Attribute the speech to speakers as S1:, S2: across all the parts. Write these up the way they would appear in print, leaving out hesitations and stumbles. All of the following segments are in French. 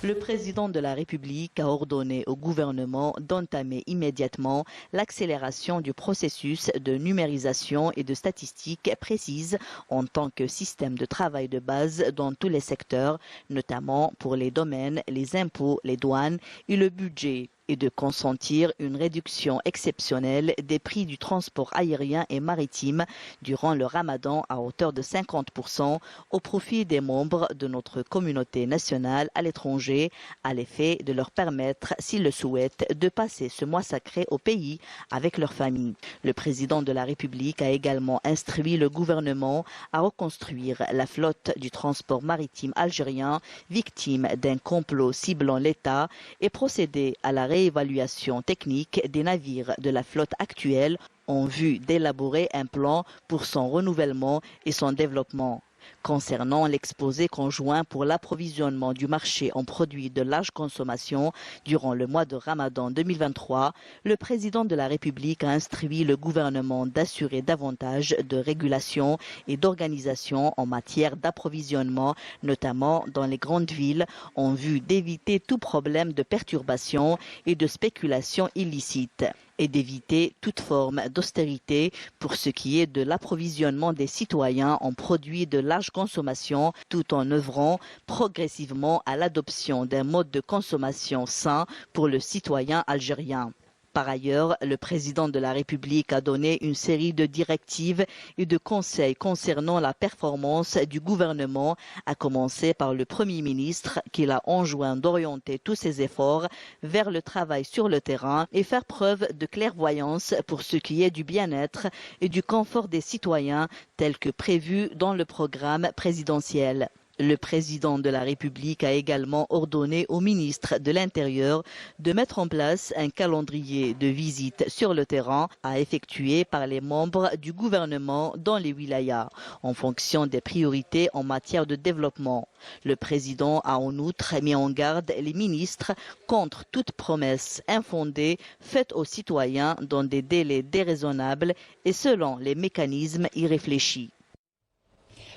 S1: Le président de la République a ordonné au gouvernement d'entamer immédiatement l'accélération du processus de numérisation et de statistiques précises en tant que système de travail de base dans tous les secteurs, notamment pour les domaines, les impôts, les douanes et le budget, et de consentir une réduction exceptionnelle des prix du transport aérien et maritime durant le Ramadan à hauteur de 50% au profit des membres de notre communauté nationale à l'étranger, à l'effet de leur permettre, s'ils le souhaitent, de passer ce mois sacré au pays avec leur famille. Le président de la République a également instruit le gouvernement à reconstruire la flotte du transport maritime algérien, victime d'un complot ciblant l'État, et procéder à la réévaluation technique des navires de la flotte actuelle en vue d'élaborer un plan pour son renouvellement et son développement. Concernant l'exposé conjoint pour l'approvisionnement du marché en produits de large consommation durant le mois de Ramadan 2023, le président de la République a instruit le gouvernement d'assurer davantage de régulation et d'organisation en matière d'approvisionnement, notamment dans les grandes villes, en vue d'éviter tout problème de perturbation et de spéculation illicite, et d'éviter toute forme d'austérité pour ce qui est de l'approvisionnement des citoyens en produits de large consommation, tout en œuvrant progressivement à l'adoption d'un mode de consommation sain pour le citoyen algérien. Par ailleurs, le président de la République a donné une série de directives et de conseils concernant la performance du gouvernement, à commencer par le Premier ministre, qu'il a enjoint d'orienter tous ses efforts vers le travail sur le terrain et faire preuve de clairvoyance pour ce qui est du bien-être et du confort des citoyens, tel que prévu dans le programme présidentiel. Le président de la République a également ordonné au ministre de l'Intérieur de mettre en place un calendrier de visites sur le terrain à effectuer par les membres du gouvernement dans les wilayas, en fonction des priorités en matière de développement. Le président a en outre mis en garde les ministres contre toute promesse infondée faite aux citoyens dans des délais déraisonnables et selon les mécanismes irréfléchis.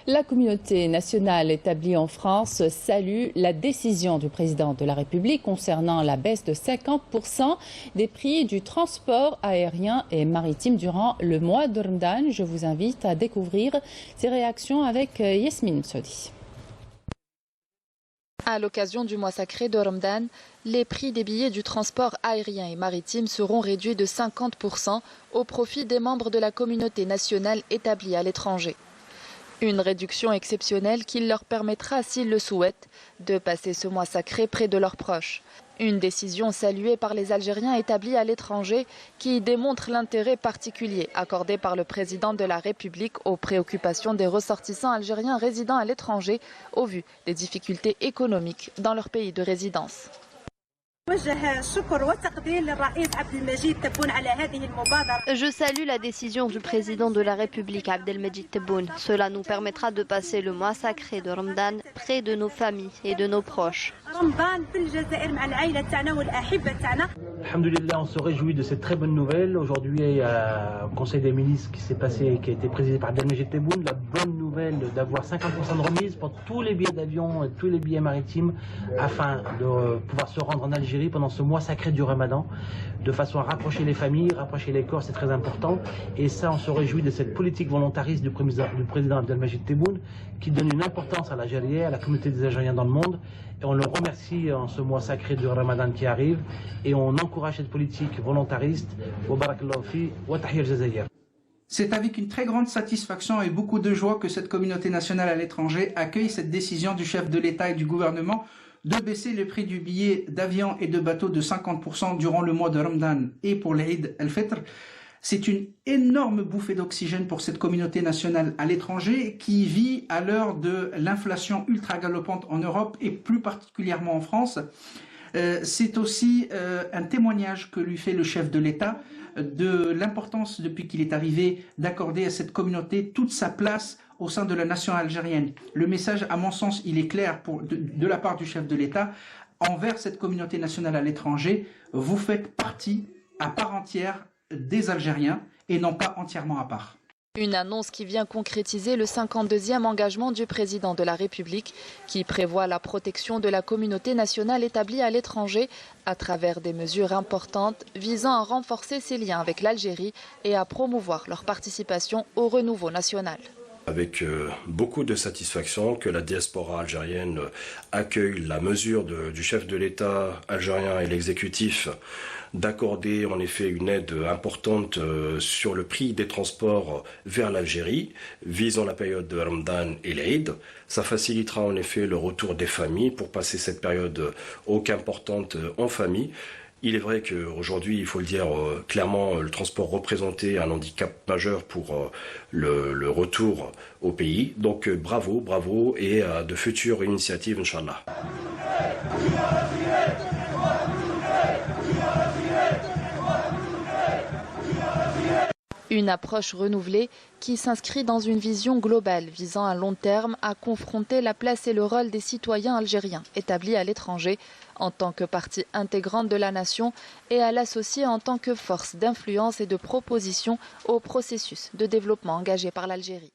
S2: La communauté nationale établie en France salue la décision du président de la République concernant la baisse de 50% des prix du transport aérien et maritime durant le mois de Ramadan. Je vous invite à découvrir ces réactions avec Yasmine Sodi.
S3: À l'occasion du mois sacré de Ramadan, les prix des billets du transport aérien et maritime seront réduits de 50% au profit des membres de la communauté nationale établie à l'étranger. Une réduction exceptionnelle qui leur permettra, s'ils le souhaitent, de passer ce mois sacré près de leurs proches. Une décision saluée par les Algériens établis à l'étranger qui démontre l'intérêt particulier accordé par le président de la République aux préoccupations des ressortissants algériens résidant à l'étranger au vu des difficultés économiques dans leur pays de résidence.
S4: Je salue la décision du président de la République, Abdelmejid Tebboune. Cela nous permettra de passer le mois sacré de Ramadan près de nos familles et de nos proches.
S5: Alhamdulillah, on se réjouit de cette très bonne nouvelle. Aujourd'hui, il y a un conseil des ministres qui s'est passé, qui a été présidé par Abdelmejid Tebboune. La bonne nouvelle d'avoir 50% de remise pour tous les billets d'avion et tous les billets maritimes afin de pouvoir se rendre en Algérie pendant ce mois sacré du Ramadan, de façon à rapprocher les familles, rapprocher les corps, c'est très important. Et ça, on se réjouit de cette politique volontariste du président Abdelmejid Tebboune qui donne une importance à l'Algérie, à la communauté des Algériens dans le monde. Et on le remercie en ce mois sacré du Ramadan qui arrive et on encourage cette politique volontariste. Wa barakallahu fi wa tahiyya al-Jazair.
S6: C'est avec une très grande satisfaction et beaucoup de joie que cette communauté nationale à l'étranger accueille cette décision du chef de l'État et du gouvernement de baisser le prix du billet d'avion et de bateau de 50% durant le mois de Ramadan et pour l'Eid al-Fitr. C'est une énorme bouffée d'oxygène pour cette communauté nationale à l'étranger qui vit à l'heure de l'inflation ultra galopante en Europe et plus particulièrement en France. C'est aussi un témoignage que lui fait le chef de l'État de l'importance depuis qu'il est arrivé d'accorder à cette communauté toute sa place au sein de la nation algérienne. Le message, à mon sens, il est clair de la part du chef de l'État envers cette communauté nationale à l'étranger. Vous faites partie à part entière des Algériens et non pas entièrement à part.
S3: Une annonce qui vient concrétiser le 52e engagement du président de la République qui prévoit la protection de la communauté nationale établie à l'étranger à travers des mesures importantes visant à renforcer ses liens avec l'Algérie et à promouvoir leur participation au renouveau national.
S7: Avec beaucoup de satisfaction que la diaspora algérienne accueille la mesure du chef de l'État algérien et l'exécutif d'accorder en effet une aide importante sur le prix des transports vers l'Algérie, visant la période de Ramadan et l'Aïd. Ça facilitera en effet le retour des familles pour passer cette période importante en famille. Il est vrai qu'aujourd'hui, il faut le dire clairement, le transport représentait un handicap majeur pour le retour au pays. Donc bravo et à de futures initiatives, Inch'Allah.
S3: Une approche renouvelée qui s'inscrit dans une vision globale visant à long terme à confronter la place et le rôle des citoyens algériens établis à l'étranger en tant que partie intégrante de la nation et à l'associer en tant que force d'influence et de proposition au processus de développement engagé par l'Algérie.